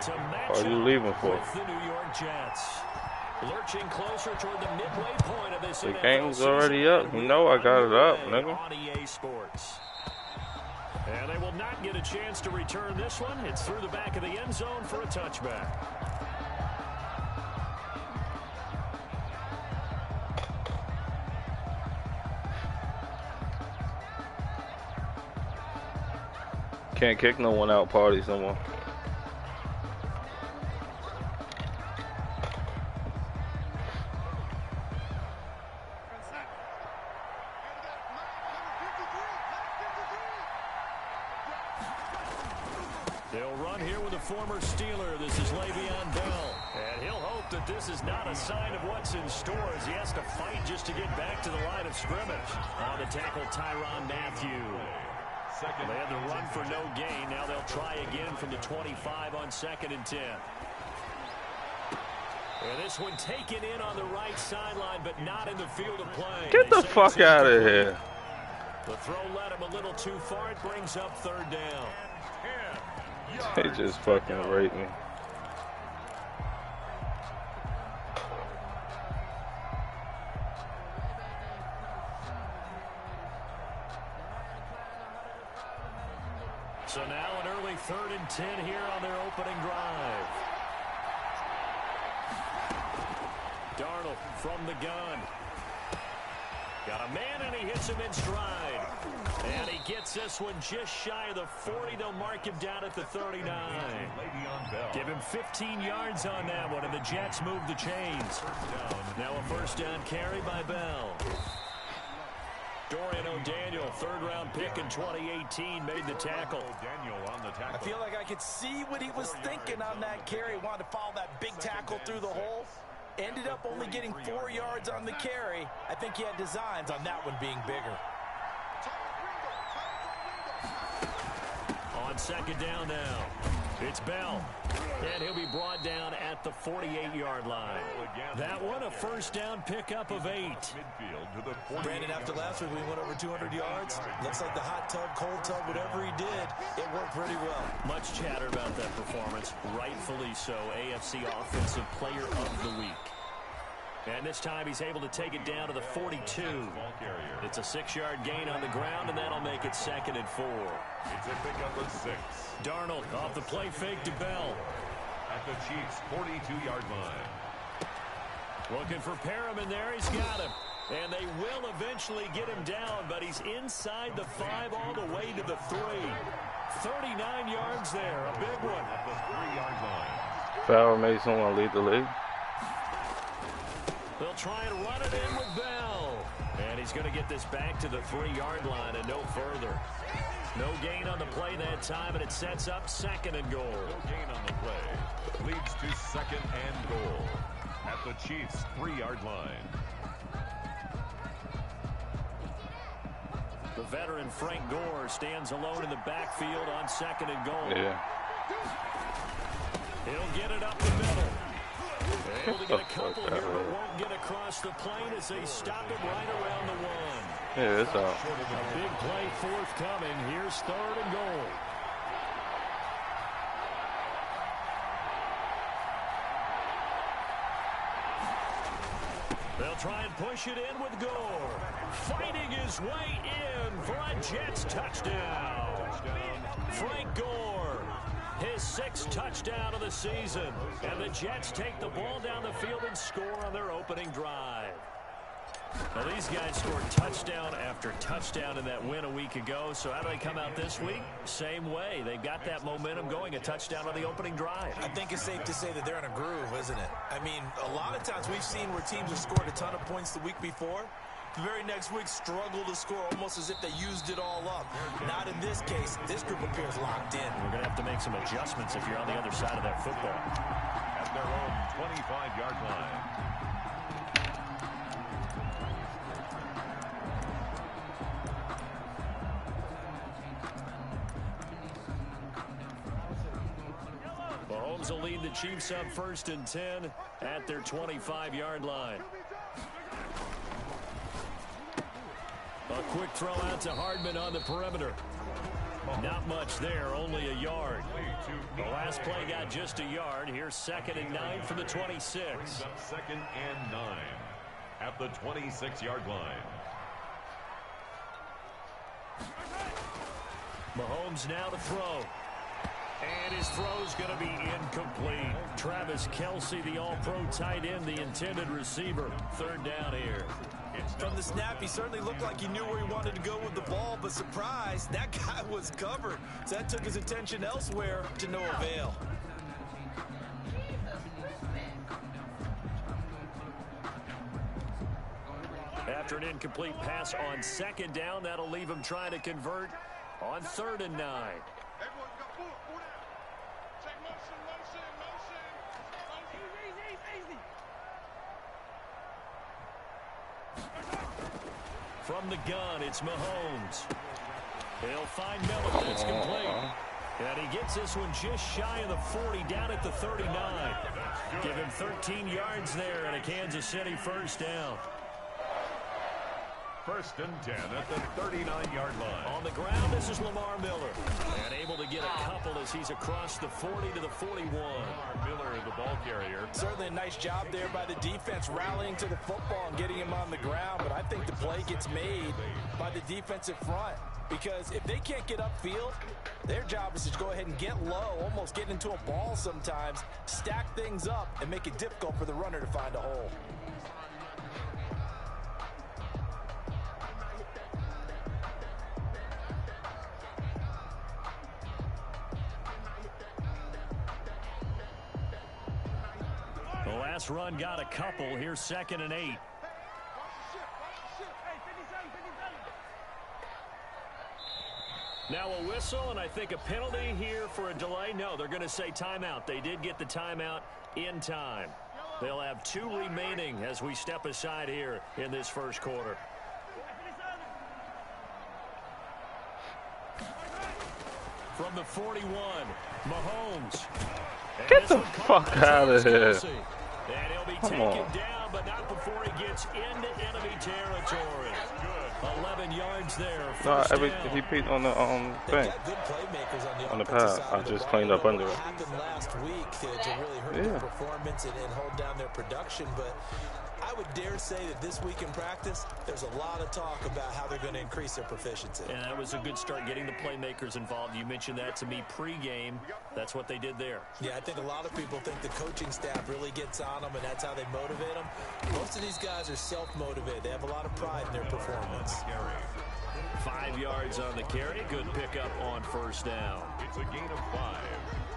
to match What are you leaving for? with the New York Jets. Lurching closer toward the midway point of this The NFL game's season, already up. You know I got it up, nigga. on EA Sports. And they will not get a chance to return this one. It's through the back of the end zone for a touchback. Can't kick no one out parties no more. They'll run here with a former Steeler. This is Le'Veon Bell. And he'll hope that this is not a sign of what's in store as he has to fight just to get back to the line of scrimmage. On the tackle, Tyrann Mathieu. They had the run for no gain. Now they'll try again from the 25 on 2nd and 10. And this one taken in on the right sideline, but not in the field of play. Get the fuck out of here. The throw led him a little too far. It brings up 3rd down. They just fucking raped me. So now an early 3rd and 10 here on their opening drive. Darnold from the gun. Got a man and he hits him in stride. And he gets this one just shy of the 40. They'll mark him down at the 39. Give him 15 yards on that one, and the Jets move the chains. Now a 1st down carry by Bell. Dorian O'Daniel, 3rd-round pick in 2018, made the tackle. I feel like I could see what he was thinking on that carry. Wanted to follow that big tackle through the hole. Ended up only getting 4 yards on the carry. I think he had designs on that one being bigger. On 2nd down now, it's Bell. And he'll be brought down at the 48-yard line. That one, a 1st down pickup of 8. Brandon, after last week, we went over 200 yards. Looks like the hot tub, cold tub, whatever he did, it worked pretty well. Much chatter about that performance. Rightfully so. AFC Offensive Player of the Week. And this time he's able to take it down to the 42. It's a 6-yard gain on the ground, and that'll make it 2nd and 4. It's a pickup of 6. Darnold off the play fake to Bell. At the Chiefs' 42-yard line. Looking for Perriman there. He's got him. And they will eventually get him down, but he's inside the 5 all the way to the 3. 39 yards there. A big one. At the 3-yard line. Farrell made someone lead the league. They'll try and run it in with Bell. And he's going to get this back to the 3-yard line and no further. No gain on the play that time, and it sets up 2nd and goal. No gain on the play. Leads to 2nd and goal. At the Chiefs' 3-yard line. The veteran Frank Gore stands alone in the backfield on 2nd and goal. Yeah. He'll get it up the middle. Able to get a couple here, but won't get across the plane as they stop him right around the 1. Yeah, it's out. A big play forthcoming. Here's 3rd and goal. They'll try and push it in with Gore. Fighting his way in for a Jets touchdown. Frank Gore, his 6th touchdown of the season. And the Jets take the ball down the field and score on their opening drive. Now, these guys scored touchdown after touchdown in that win a week ago. So how do they come out this week? Same way. They've got that momentum going, a touchdown on the opening drive. I think it's safe to say that they're in a groove, isn't it? I mean, a lot of times we've seen where teams have scored a ton of points the week before. The very next week struggle to score almost as if they used it all up. Not in this case. This group appears locked in. We're going to have to make some adjustments if you're on the other side of that football. At their own 25-yard line. Mahomes will lead the Chiefs up 1st and 10 at their 25-yard line. A quick throw out to Hardman on the perimeter. Not much there, only a yard. The last play got just a yard. Here's 2nd and 9 from the 26. Brings up 2nd and 9 at the 26-yard line. Mahomes now to throw. And his throw's going to be incomplete. Travis Kelce, the all-pro tight end, the intended receiver. 3rd down here. From the snap, he certainly looked like he knew where he wanted to go with the ball, but surprise, that guy was covered. So that took his attention elsewhere to no avail. After an incomplete pass on 2nd down, that'll leave him trying to convert on 3rd and 9. From the gun, it's Mahomes. He'll find Miller. That's complete. And he gets this one just shy of the 40, down at the 39. Give him 13 yards there and a Kansas City 1st down. 1st and 10 at the 39-yard line. On the ground, this is Lamar Miller. And able to get a couple as he's across the 40 to the 41. Miller, the ball carrier. Certainly a nice job there by the defense rallying to the football and getting him on the ground. But I think the play gets made by the defensive front. Because if they can't get upfield, their job is to go ahead and get low, almost get into a ball sometimes, stack things up, and make it difficult for the runner to find a hole. The last run got a couple. Here's 2nd and 8. Now a whistle, and I think a penalty here for a delay. No, they're going to say timeout. They did get the timeout in time. They'll have 2 remaining as we step aside here in this 1st quarter. From the 41, Mahomes. Get the fuck out of here. And he'll be taken down, but not before he gets into enemy territory. 11 yards there. He beat on the thing. Good playmakers on the pad. I just cleaned up under it. Happened last week to really hurt their performance and hold down their production, but I would dare say that this week in practice, there's a lot of talk about how they're going to increase their proficiency. And that was a good start, getting the playmakers involved. You mentioned that to me pregame. That's what they did there. Yeah, I think a lot of people think the coaching staff really gets on them, and that's how they motivate them. Most of these guys are self-motivated. They have a lot of pride in their performance. 5 yards on the carry. Good pickup on 1st down. It's a gain of 5.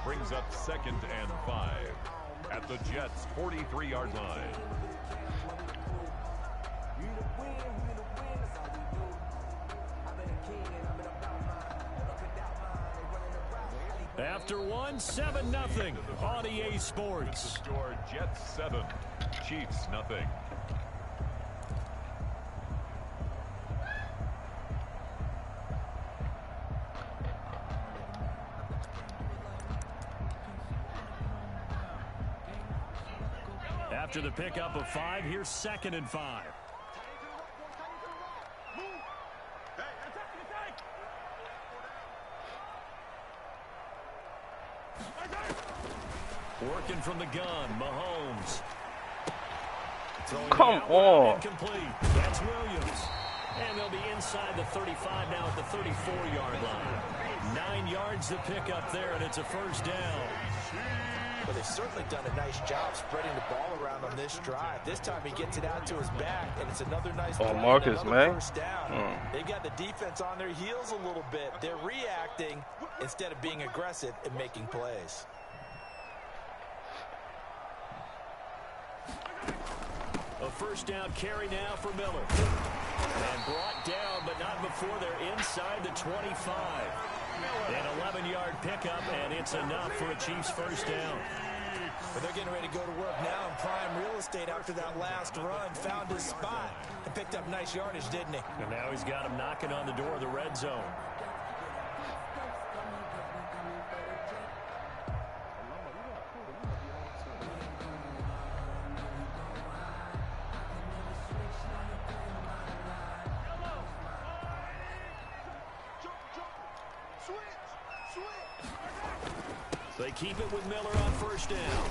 Brings up 2nd and 5 at the Jets' 43-yard line. After one, 7-0 on EA Sports. Score Jets 7, Chiefs nothing. After the pickup of 5, here's 2nd and 5. Working from the gun, Mahomes. Come on. Incomplete. That's Williams. And they'll be inside the 35 now at the 34-yard line. 9 yards to pick up there, and it's a 1st down. But they've certainly done a nice job spreading the ball around on this drive. This time he gets it out to his back, and it's another nice play, Marcus, man. 1st down. They've got the defense on their heels a little bit. They're reacting instead of being aggressive and making plays. A 1st down carry now for Miller. And brought down, but not before they're inside the 25. An 11-yard pickup, and it's enough for a Chiefs 1st down. But they're getting ready to go to work now in prime real estate after that last run. Found his spot and picked up nice yardage, didn't he? And now he's got him knocking on the door of the red zone. They keep it with Miller on first down.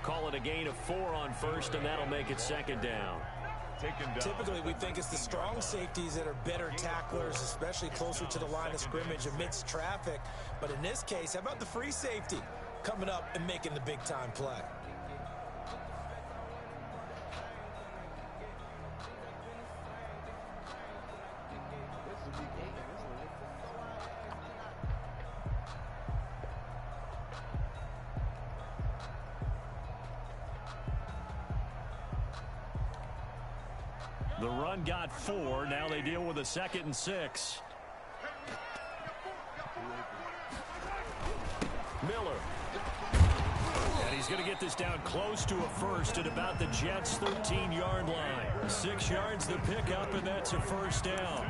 Call it a gain of 4 on first, and that'll make it second down. Typically, we think it's the strong safeties that are better tacklers, especially closer to the line of scrimmage amidst traffic. But in this case, how about the free safety coming up and making the big-time play? The run got 4. Now they deal with a 2nd and 6. Miller. And he's going to get this down close to a first at about the Jets' 13-yard line. 6 yards the pickup, and that's a first down.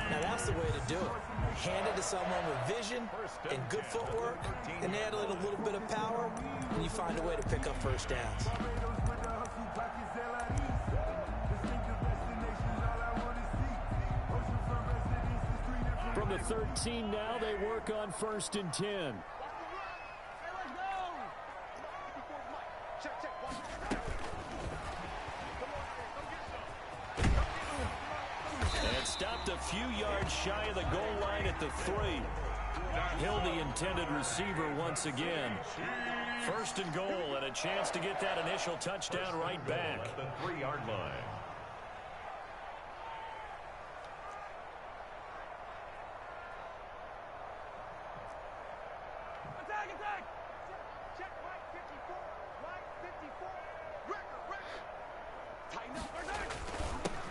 Now that's the way to do it. Hand it to someone with vision and good footwork, and add a little bit of power, and you find a way to pick up first downs. From the 13 now, they work on 1st and 10. And stopped a few yards shy of the goal line at the 3. Hill, the intended receiver once again. 1st and goal, and a chance to get that initial touchdown right back. At the 3-yard line.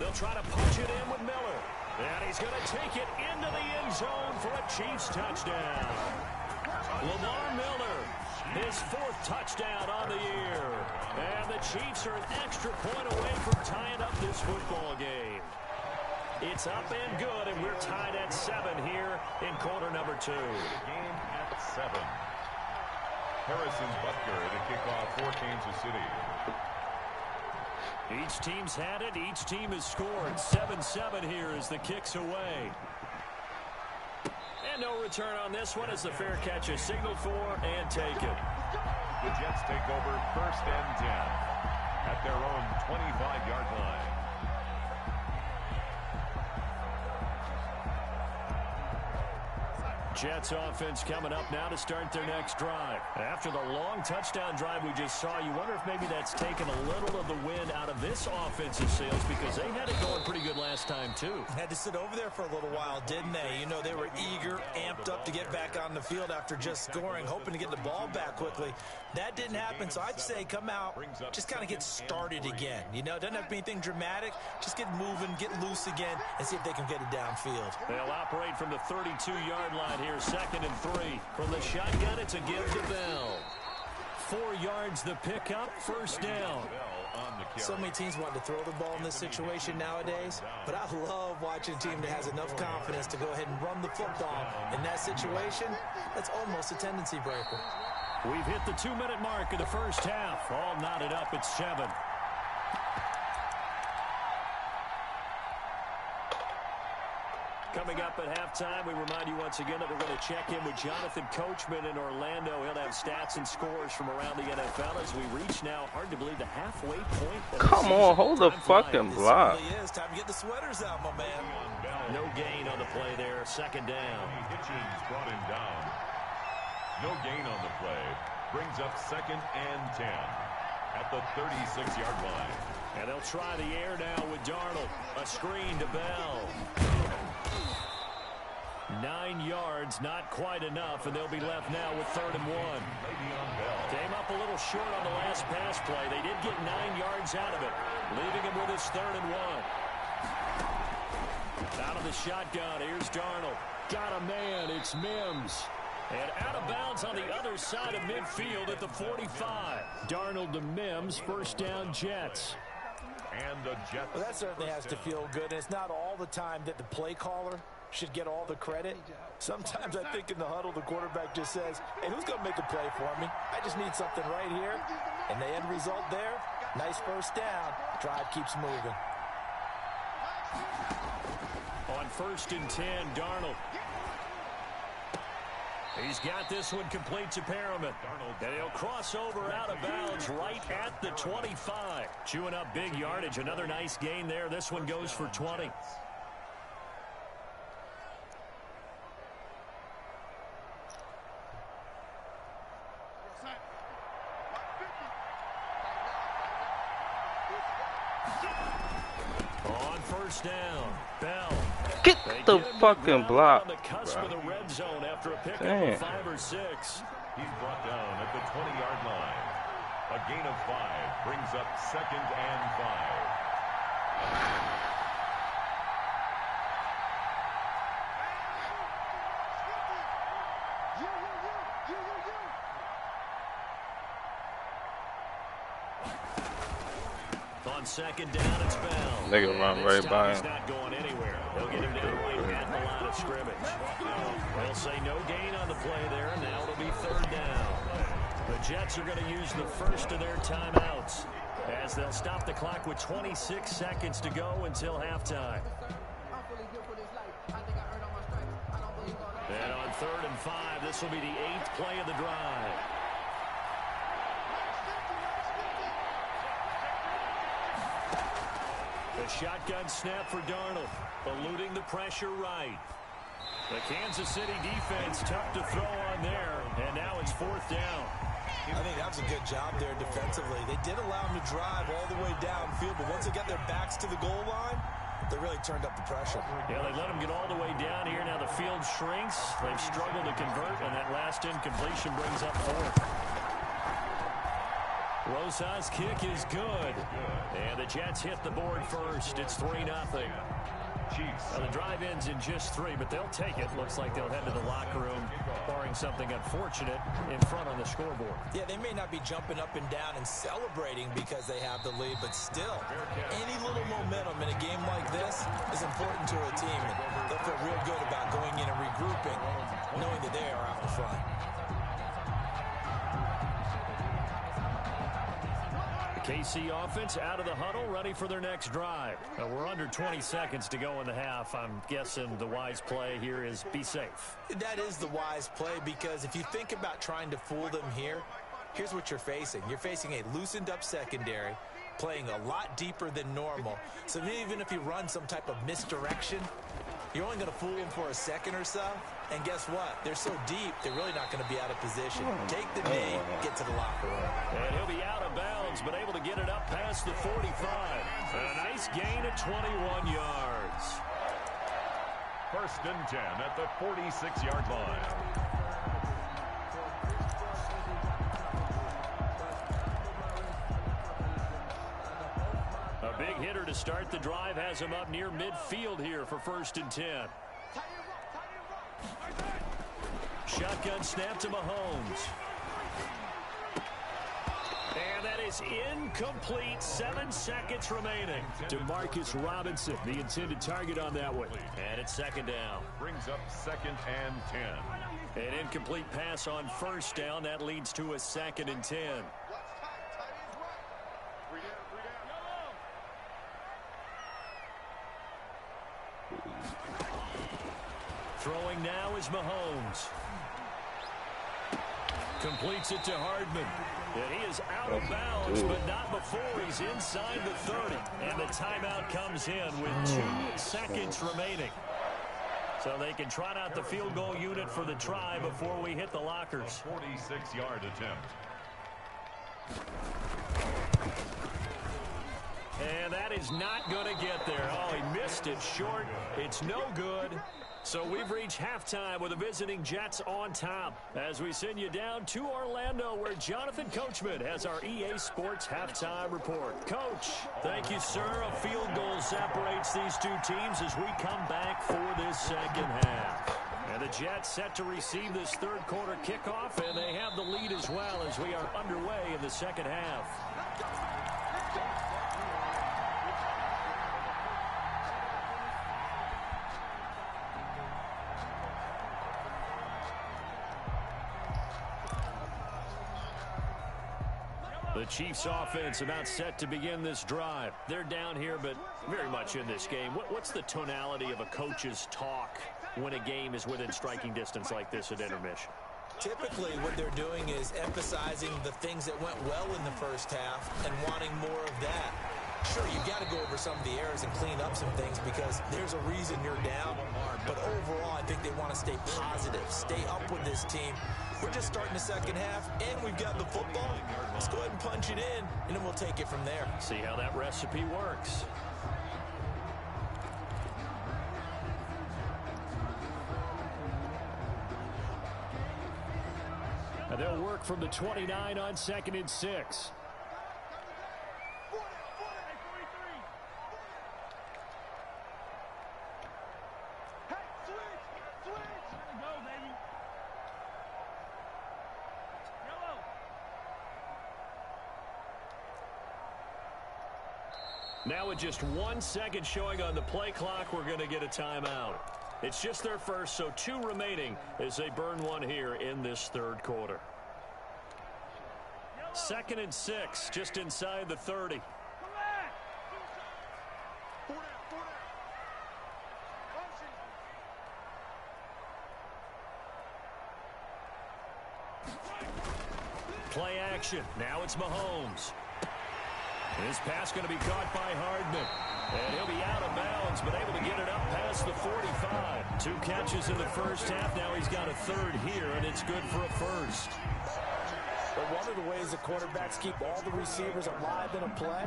They'll try to punch it in with Miller. And he's going to take it into the end zone for a Chiefs touchdown. Lamar Miller, his 4th touchdown on the year. And the Chiefs are an extra point away from tying up this football game. It's up and good, and we're tied at 7 here in quarter number 2. Game at 7. Harrison Butker to kick off for Kansas City. Each team's had it. Each team has scored. 7-7 here as the kick's away. And no return on this one as the fair catch is signaled for and taken. The Jets take over 1st and 10 at their own 25-yard line. Jets offense coming up now to start their next drive. After the long touchdown drive we just saw, you wonder if maybe that's taken a little of the wind out of this offensive sails because they had it going pretty good last time too. Had to sit over there for a little while, didn't they? You know, they were eager, amped up to get back on the field after just scoring, hoping to get the ball back quickly. That didn't happen, so I'd say come out, just kind of get started again. You know, it doesn't have to be anything dramatic. Just get moving, get loose again, and see if they can get it downfield. They'll operate from the 32-yard line here, 2nd and 3. From the shotgun, it's a give to Bell. 4 yards the pickup, 1st down. So many teams want to throw the ball in this situation nowadays, but I love watching a team that has enough confidence to go ahead and run the football. In that situation, that's almost a tendency breaker. We've hit the 2-minute mark of the first half. All knotted up at 7. Coming up at halftime, we remind you once again that we're going to check in with Jonathan Coachman in Orlando. He'll have stats and scores from around the NFL as we reach now, hard to believe, the halfway point. Come on, hold the fucking block. It is time to get the sweaters out, my man. No gain on the play there, 2nd down. Hitchens brought him down. No gain on the play. Brings up 2nd and 10 at the 36-yard line. And they'll try the air now with Darnold. A screen to Bell. 9 yards, not quite enough, and they'll be left now with 3rd and 1. Came up a little short on the last pass play. They did get 9 yards out of it, leaving him with his 3rd and 1. Out of the shotgun, here's Darnold. Got a man, it's Mims. And out of bounds on the other side of midfield at the 45. Darnold to Mims, 1st down Jets. And the Jets. Well, that certainly has to feel good. And it's not all the time that the play caller should get all the credit. Sometimes I think in the huddle, the quarterback just says, hey, who's going to make a play for me? I just need something right here. And the end result there, nice 1st down. Drive keeps moving. On 1st and 10, Darnold. He's got this one complete to Perriman. And he'll cross over out of bounds right at the 25. Chewing up big yardage. Another nice gain there. This one goes for 20. On 1st down, Bell. Get the fucking block. On the cusp of the red zone after a pick Damn. of 5 or 6. He's brought down at the 20-yard line. A gain of 5 brings up 2nd and 5. On 2nd down, it's Bell. Nigga run And right this by time him. He's not going anywhere. They'll get him down right at the line of scrimmage. They'll say no gain on the play there, and now it'll be 3rd down. The Jets are going to use the first of their timeouts as they'll stop the clock with 26 seconds to go until halftime. And on 3rd and 5, this will be the 8th play of the drive. The shotgun snap for Darnold, eluding the pressure right. The Kansas City defense tough to throw on there, and now it's 4th down. I think that was a good job there defensively. They did allow them to drive all the way downfield, but once they got their backs to the goal line, they really turned up the pressure. Yeah, they let them get all the way down here. Now the field shrinks. They've struggled to convert, and that last incompletion brings up 4th. Rosa's kick is good. And the Jets hit the board first. It's 3-0. Well, the drive ends in just 3, but they'll take it. Looks like they'll head to the locker room, barring something unfortunate in front on the scoreboard. Yeah, they may not be jumping up and down and celebrating because they have the lead, but still, any little momentum in a game like this is important to a team. And they'll feel real good about going in and regrouping, knowing that they are out in front. KC offense out of the huddle, ready for their next drive. We're under 20 seconds to go in the half. I'm guessing the wise play here is be safe. That is the wise play, because if you think about trying to fool them here, here's what you're facing. You're facing a loosened up secondary, playing a lot deeper than normal. So even if you run some type of misdirection, you're only going to fool them for a second or so. And guess what? They're so deep, they're really not going to be out of position. Take the knee, get to the locker room. And he'll be out of bounds, but able to get it up past the 45. And a nice gain at 21 yards. 1st and 10 at the 46-yard line. A big hitter to start the drive has him up near midfield here for 1st and 10. Shotgun snap to Mahomes. And that is incomplete. 7 seconds remaining. DeMarcus Robinson, the intended target on that one. And it's 2nd down. Brings up 2nd and 10. An incomplete pass on 1st down. That leads to a 2nd and 10. Throwing now is Mahomes. Completes it to Hardman. And he is out of bounds, but not before he's inside the 30. And the timeout comes in with 2 seconds remaining. So they can trot out the field goal unit for the try before we hit the lockers. 46-yard attempt. And that is not going to get there. Oh, he missed it short. It's no good. So we've reached halftime with the visiting Jets on top as we send you down to Orlando, where Jonathan Coachman has our EA Sports halftime report. Coach, thank you, sir. A field goal separates these two teams as we come back for this 2nd half. And the Jets set to receive this 3rd quarter kickoff, and they have the lead as well as we are underway in the 2nd half. The Chiefs offense about set to begin this drive. They're down here, but very much in this game. What's the tonality of a coach's talk when a game is within striking distance like this at intermission? Typically, what they're doing is emphasizing the things that went well in the first half and wanting more of that. Sure, you've got to go over some of the errors and clean up some things because there's a reason you're down. But overall, I think they want to stay positive, stay up with this team. We're just starting the second half, and we've got the football. Let's go ahead and punch it in, and then we'll take it from there. See how that recipe works. And they'll work from the 29 on 2nd and 6. Now with just 1 second showing on the play clock, we're going to get a timeout. It's just their first, so 2 remaining as they burn one here in this third quarter. 2nd and 6, just inside the 30. Play action. Now it's Mahomes. His pass going to be caught by Hardman. And he'll be out of bounds, but able to get it up past the 45. 2 catches in the first half. Now he's got a third here, and it's good for a first. But one of the ways the quarterbacks keep all the receivers alive in a play,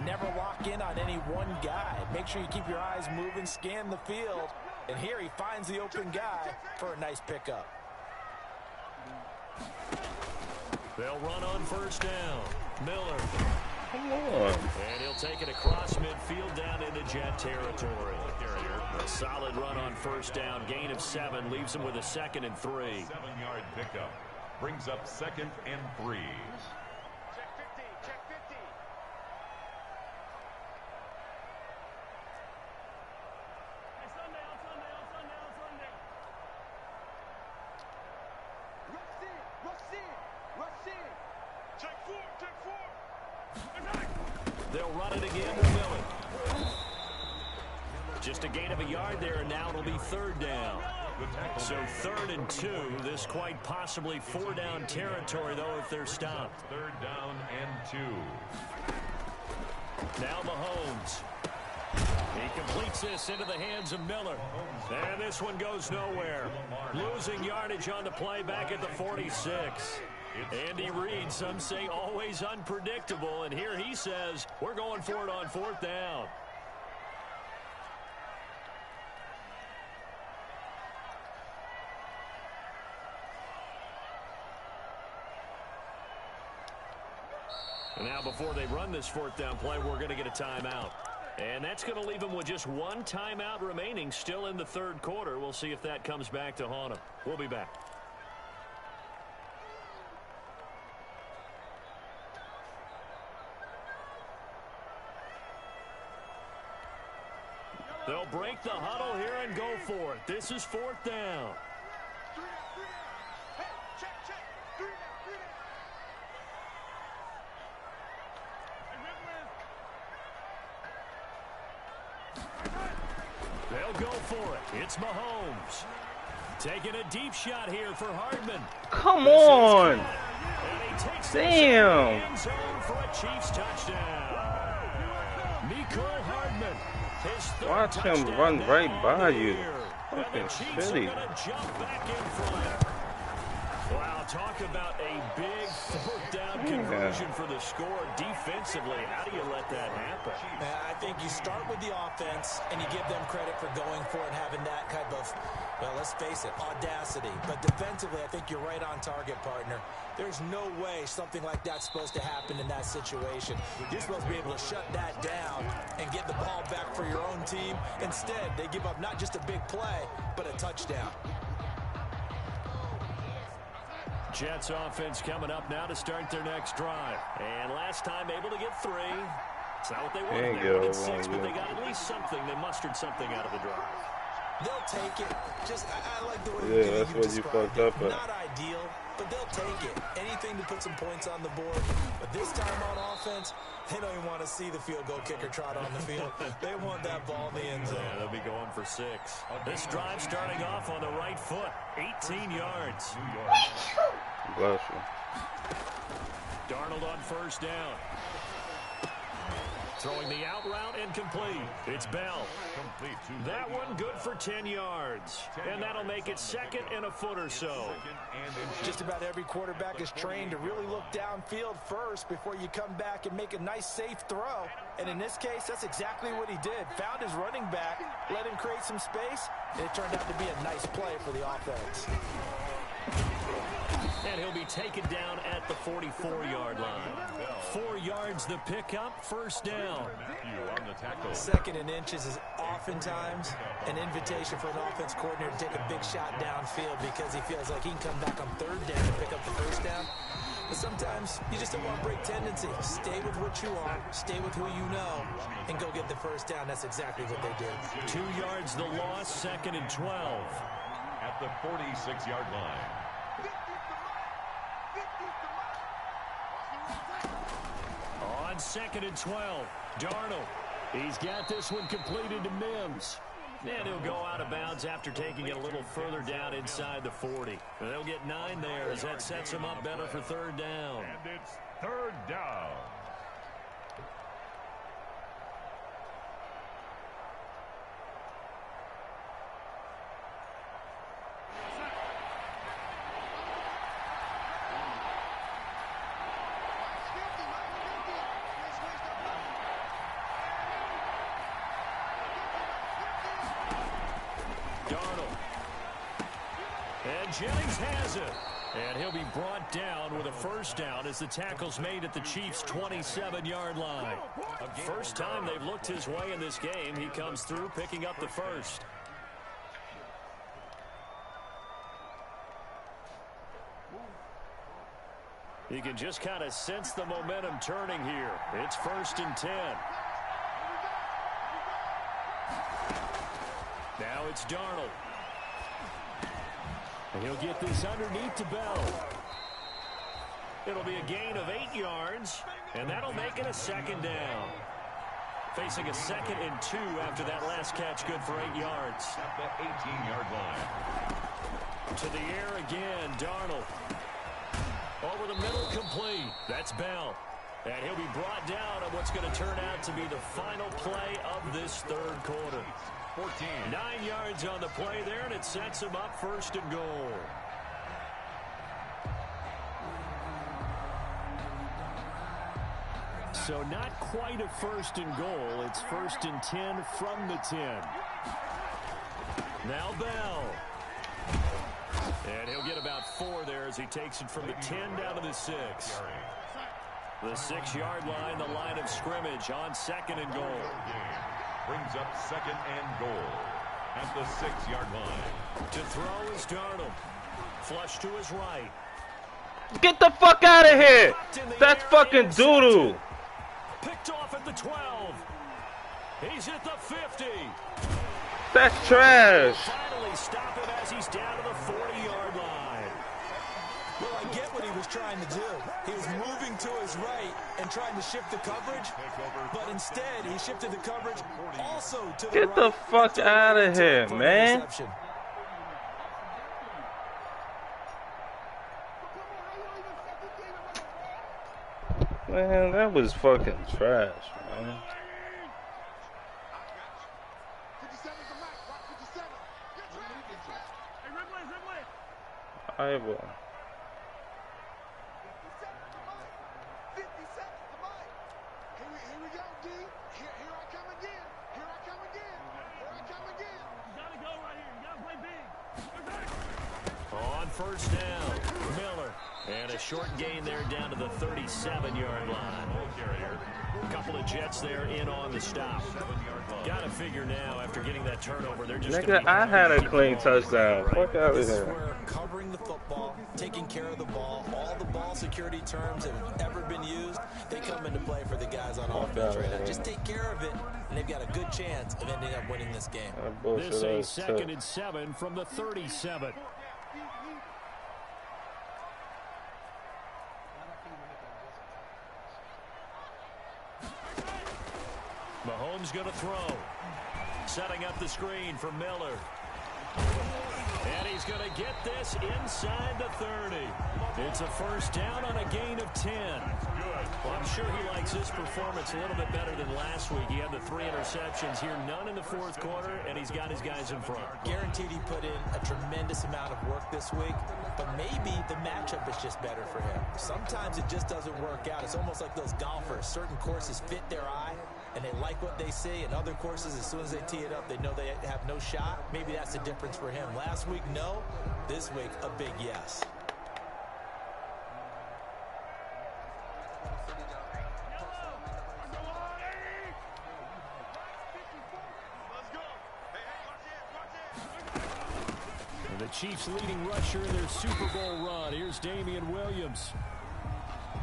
never lock in on any one guy. Make sure you keep your eyes moving, scan the field. And here he finds the open guy for a nice pickup. They'll run on first down. Miller. Come on. And he'll take it across midfield down into Jet territory. A solid run on first down. Gain of 7 leaves him with a 2nd and 3. 7-yard pickup brings up 2nd and 3. Check 50, check 50. Hey, Sunday, on Sunday, on Sunday, on Sunday. Rush in, rush in, rush in. Check 4, check 4. They'll run it again to Miller. Just a gain of a yard there, and now it'll be 3rd down. So 3rd and 2. This quite possibly 4-down territory, though, if they're stopped. 3rd down and 2. Now Mahomes. He completes this into the hands of Miller. And this one goes nowhere. Losing yardage on the play back at the 46. Andy Reid, some say always unpredictable, and here he says we're going for it on 4th down. And now before they run this 4th down play, we're going to get a timeout. And that's going to leave them with just 1 timeout remaining still in the 3rd quarter. We'll see if that comes back to haunt them. We'll be back. They'll break the huddle here and go for it. This is 4th down. Hey, check, check. 3 down. They'll go for it. It's Mahomes. Taking a deep shot here for Hardman. Come on. And he takes Damn. the end zone for a Chiefs touchdown. Mecole Hardman. Watch him run right by you. Fucking shitty. Jump back in front. Wow, talk about a big 4th down conversion for the score. Defensively, how do you let that happen? I think you start with the offense and you give them credit for going for it, having that kind of, well, let's face it, audacity. But defensively, I think you're right on target, partner. There's no way something like that's supposed to happen in that situation. You're supposed to be able to shut that down and get the ball back for your own team. Instead, they give up not just a big play, but a touchdown. Jets offense coming up now to start their next drive. And last time able to get 3. It's not what they wanted. They wanted 6, but they got at least something. They mustered something out of the drive. They'll take it. Just, I like the way that's what you fucked up at. Not ideal, but they'll take it. Anything to put some points on the board. But this time on offense, they don't even want to see the field goal kicker trot on the field. They want that ball in the end zone. Yeah, they'll be going for 6. This drive starting off on the right foot. 18 yards. Bless you. Darnold on first down. Throwing the out route incomplete. It's Bell. That one good for 10 yards. And that'll make it 2nd and a foot or so. Just about every quarterback is trained to really look downfield first before you come back and make a nice, safe throw. And in this case, that's exactly what he did. Found his running back, let him create some space, and it turned out to be a nice play for the offense. And he'll be taken down at the 44-yard line. 4 yards the pickup, first down. 2nd and inches is oftentimes an invitation for an offense coordinator to take a big shot downfield because he feels like he can come back on 3rd down and pick up the first down. But sometimes you just don't want to break tendency. Stay with what you are, stay with who you know, and go get the first down. That's exactly what they did. 2 yards the loss, 2nd and 12. At the 46-yard line. On 2nd and 12, Darnold. He's got this one completed to Mims. And he'll go out of bounds after taking it a little further down inside the 40. And they'll get 9 there as that sets him up better for 3rd down. And it's 3rd down. Jennings has it. And he'll be brought down with a first down as the tackle's made at the Chiefs' 27-yard line. First time they've looked his way in this game. He comes through picking up the first. You can just kind of sense the momentum turning here. It's 1st and 10. Now it's Darnold. And he'll get this underneath to Bell. It'll be a gain of 8 yards, and that'll make it a 2nd down. Facing a 2nd and 2 after that last catch, good for 8 yards. At the 18-yard line. To the air again, Darnold. Over the middle, complete. That's Bell. And he'll be brought down on what's going to turn out to be the final play of this 3rd quarter. 14. 9 yards on the play there, and it sets him up 1st and goal. So not quite a 1st and goal. It's 1st and 10 from the 10. Now Bell. And he'll get about 4 there as he takes it from the 10 down to the 6. The 6-yard line, the line of scrimmage on 2nd and goal. Brings up 2nd and goal at the 6-yard line. To throw is Darnold. Flush to his right. Get the fuck out of here! That's fucking doodoo. Picked off at the 12. He's at the 50. That's trash. Finally stop him as he's down to the 40-yard line. Well, I get what he was trying to do. He was moving to his right and trying to shift the coverage, but instead he shifted the coverage also to the right. Get the fuck out of here, man. Man, that was fucking trash, man. I will. On first down, Miller. And a short gain there down to the 37-yard line. A couple of Jets there in on the stop. Got to figure now after getting that turnover, they're just Nigga, I had a clean touchdown. Fuck out of here. Covering the football, taking care of the ball. All the ball security terms that have ever bbeen used, they come into play for the guys on offense right now. Just take care of it, and they've got a good chance of ending up winning this game. This is 2nd and 7 from the 37. Mahomes going to throw. Setting up the screen for Miller. And he's going to get this inside the 30. It's a first down on a gain of 10. Well, I'm sure he likes his performance a little bit better than last week. He had the 3 interceptions here, none in the 4th quarter, and he's got his guys in front. Guaranteed he put in a tremendous amount of work this week, but maybe the matchup is just better for him. Sometimes it just doesn't work out. It's almost like those golfers. Certain courses fit their eye, and they like what they see, and other courses, as soon as they tee it up, they know they have no shot. Maybe that's the difference for him. Last week, no. This week, a big yes. And the Chiefs' leading rusher in their Super Bowl run. Here's Damian Williams.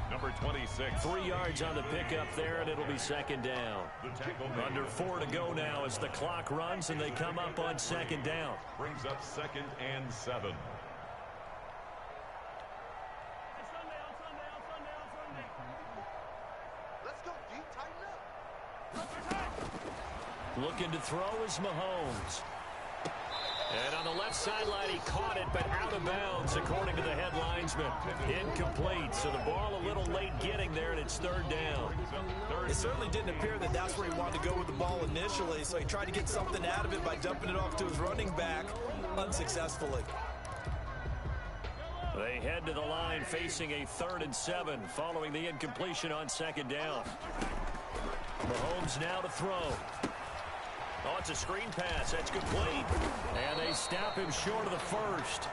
Number 26. 3 yards on the pickup there, and it'll be 2nd down. Under 4 to go now as the clock runs, and they come up on 2nd down. Brings up 2nd and 7. Let's go, D. Tighten up. Looking to throw is Mahomes. And on the left sideline, he caught it, but out of bounds, according to the head linesman. Incomplete, so the ball a little late getting there, and it's 3rd down. It certainly didn't appear that that's where he wanted to go with the ball initially, so he tried to get something out of it by dumping it off to his running back unsuccessfully. They head to the line facing a 3rd and 7 following the incompletion on 2nd down. Mahomes now to throw. Oh, it's a screen pass. That's complete. And they stop him short of the 1st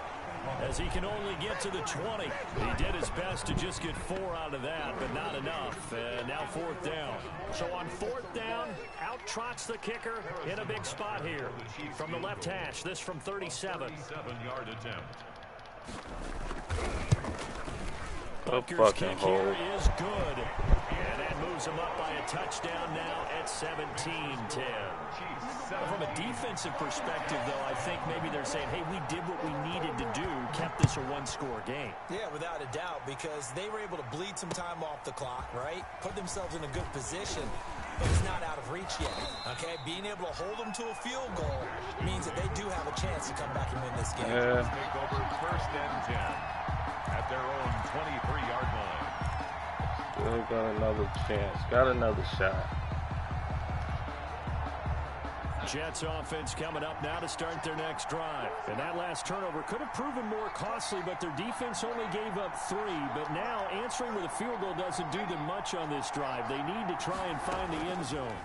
as he can only get to the 20. He did his best to just get 4 out of that, but not enough. And now 4th down. So on 4th down, out trots the kicker in a big spot here. From the left hash, this from 37. 37-yard attempt. Butker's kick here is good. And that moves him up by a touchdown now at 17-10. From a defensive perspective, though, I think maybe they're saying, hey, we did what we needed to do, kept this a 1-score game. Yeah, without a doubt, because they were able to bleed some time off the clock, right? Put themselves in a good position, but it's not out of reach yet, okay? Being able to hold them to a field goal means that they do have a chance to come back and win this game. Take over 1st and 10 at their own 23-yard line. Still got another chance. Got another shot. Jets offense coming up now to start their next drive. And that last turnover could have proven more costly, but their defense only gave up 3. But now answering with a field goal doesn't do them much on this drive. They need to try and find the end zone.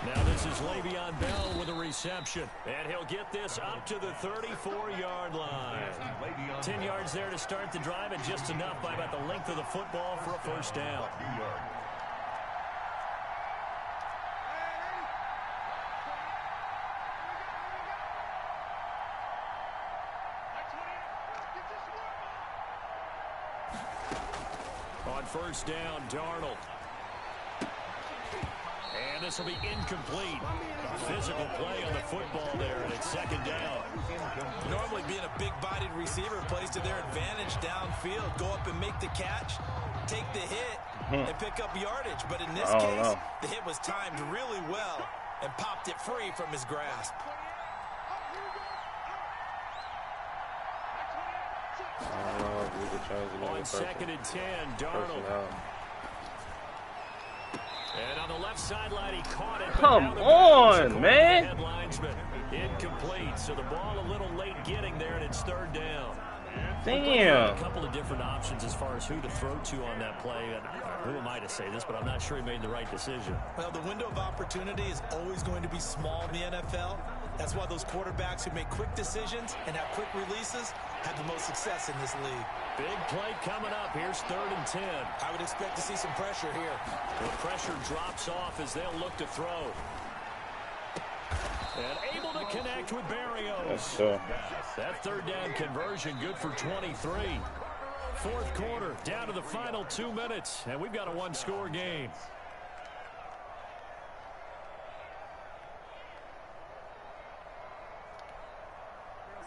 Now this is Le'Veon Bell with a reception. And he'll get this up to the 34-yard line. 10 yards there to start the drive, and just enough by about the length of the football for a 1st down. On 1st down, Darnold. And this will be incomplete. Physical play on the football there, and it's 2nd down. Normally being a big-bodied receiver plays to their advantage downfield. Go up and make the catch, take the hit, and pick up yardage. But in this case, the hit was timed really well and popped it free from his grasp. On 2nd and 10, Darnold. And on the left sideline, he caught it. Come on, man. Incomplete. So the ball a little late getting there, and it's 3rd down. Damn. A couple of different options as far as who to throw to on that play. And who am I to say this, but I'm not sure he made the right decision. Well, the window of opportunity is always going to be small in the NFL. That's why those quarterbacks who make quick decisions and have quick releases have the most success in this league. Big play coming up. Here's 3rd and 10. I would expect to see some pressure here. The pressure drops off as they'll look to throw. And able to connect with Barrios. Yes, sir. That third down conversion good for 23. Fourth quarter, down to the final 2 minutes, and we've got a one-score game.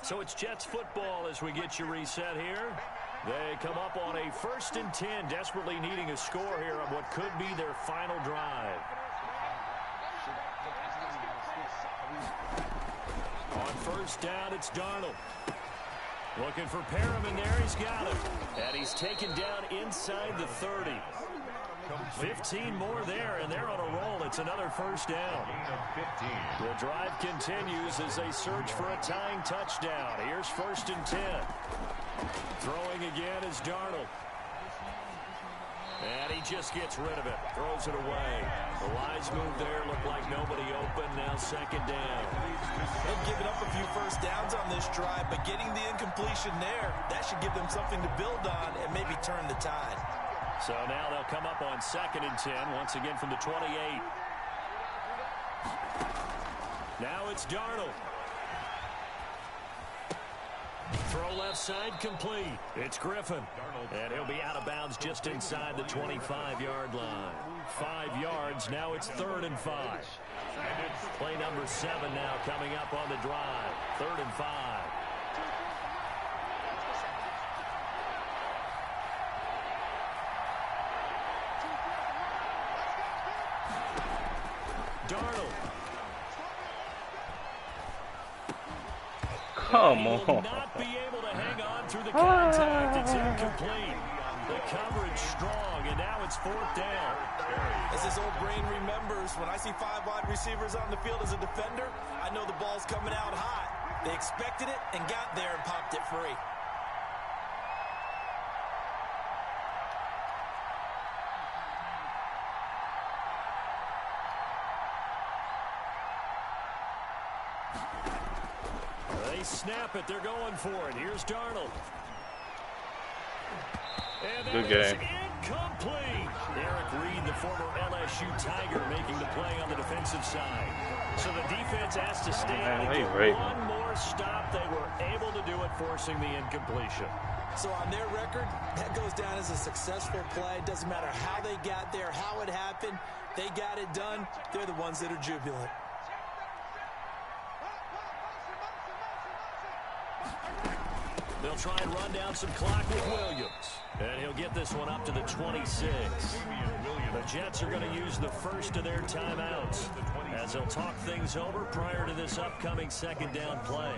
So it's Jets football as we get you reset here. They come up on a 1st and 10, desperately needing a score here on what could be their final drive. On first down, it's Darnold. Looking for Perriman there. He's got him. And he's taken down inside the 30. 15 more there, and they're on a roll. It's another first down. The drive continues as they search for a tying touchdown. Here's 1st and 10. Throwing again is Darnold. And he just gets rid of it. Throws it away. The wise move there. Looked like nobody open. Now 2nd down. They've given up a few first downs on this drive, but getting the incompletion there, that should give them something to build on and maybe turn the tide. So now they'll come up on 2nd and 10, once again from the 28. Now it's Darnold. Throw left side complete. It's Griffin. And he'll be out of bounds just inside the 25-yard line. 5 yards. Now it's 3rd and 5. Play number 7 now coming up on the drive. 3rd and 5. Darnold. Come on. Will not be able to hang on through the contact. It's incomplete. The coverage strong, and now it's 4th down. As his old brain remembers, when I see 5 wide receivers on the field as a defender, I know the ball's coming out hot. They expected it and got there and popped it free. They snap it. They're going for it. Here's Darnold. And that Good game. is incomplete. Eric Reed, the former LSU Tiger, making the play on the defensive side. So the defense has to stay out and get one more stop. They were able to do it, forcing the incompletion. So on their record, that goes down as a successful play. Doesn't matter how they got there, how it happened. They got it done. They're the ones that are jubilant. They'll try and run down some clock with Williams. And he'll get this one up to the 26. The Jets are going to use the first of their timeouts as they'll talk things over prior to this upcoming 2nd down play.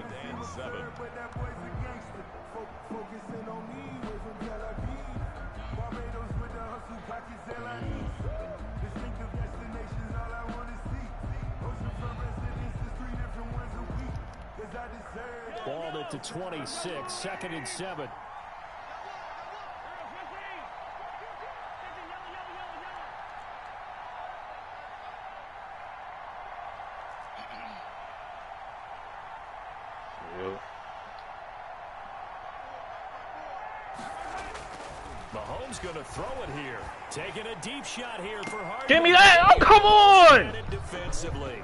Ball at the 26, 2nd and 7. Mahomes going to throw it here. Taking a deep shot here for Hardman. Give me that! Oh, come on! Defensively.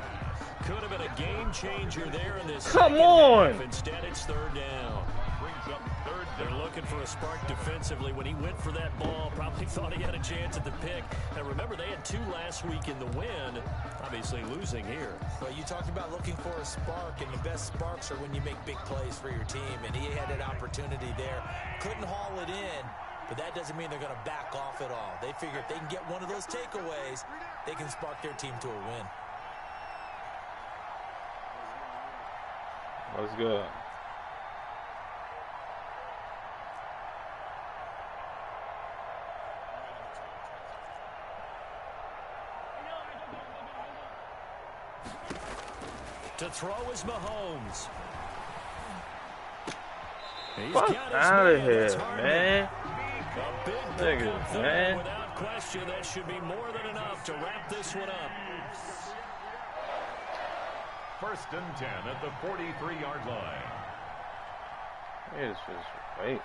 Could have been a game changer there in this. Come on! Half. Instead, it's 3rd down. Brings up 3rd. They're looking for a spark defensively. When he went for that ball, probably thought he had a chance at the pick. And remember, they had 2 last week in the win. Obviously losing here. Well, you talked about looking for a spark, and the best sparks are when you make big plays for your team. And he had an opportunity there. Couldn't haul it in. But that doesn't mean they're going to back off at all. They figure if they can get one of those takeaways, they can spark their team to a win. That's good. To throw is Mahomes. Fuck out of here, man. A big Niggas, man. Without question, that should be more than enough to wrap this one up. 1st and 10 at the 43-yard line. It's just wait.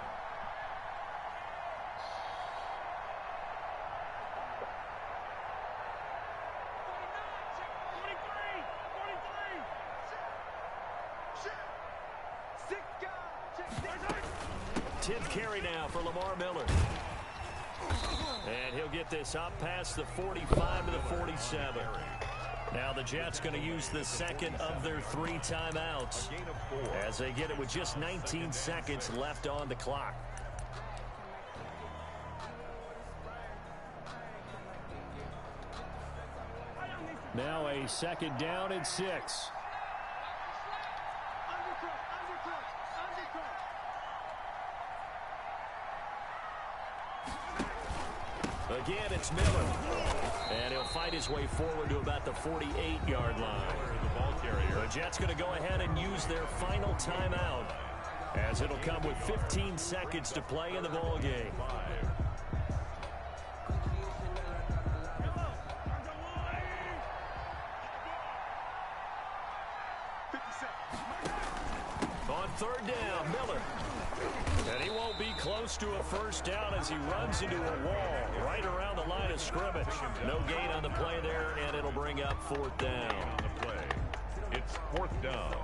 10th carry now for Lamar Miller. And he'll get this up past the 45 to the 47. Now the Jets going to use the second of their 3 timeouts as they get it with just 19 seconds left on the clock. Now a second down and 6. Again, it's Miller. And he'll fight his way forward to about the 48-yard line. The Jets going to go ahead and use their final timeout, as it'll come with 15 seconds to play in the ball game. On third down, Miller. And he won't be close to a first down as he runs into a wall right around the line of scrimmage. No gain on the play there, and it'll bring up 4th down. On the play, it's 4th down.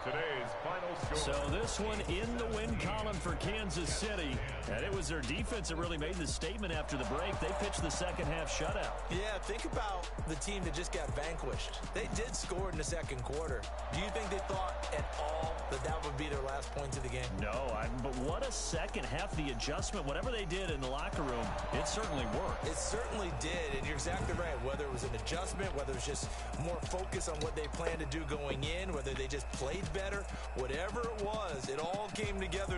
Today's final score. So this one in the win column for Kansas City. And it was their defense that really made the statement after the break. They pitched the second half shutout. Yeah, think about the team that just got vanquished. They did score in the second quarter. Do you think they thought at all that that would be their last points of the game? No, but what a second half. The adjustment, whatever they did in the locker room, it certainly worked. It certainly did, and you're exactly right. Whether it was an adjustment, whether it was just more focus on what they planned to do going in, whether they just played better, whatever it was, it all came together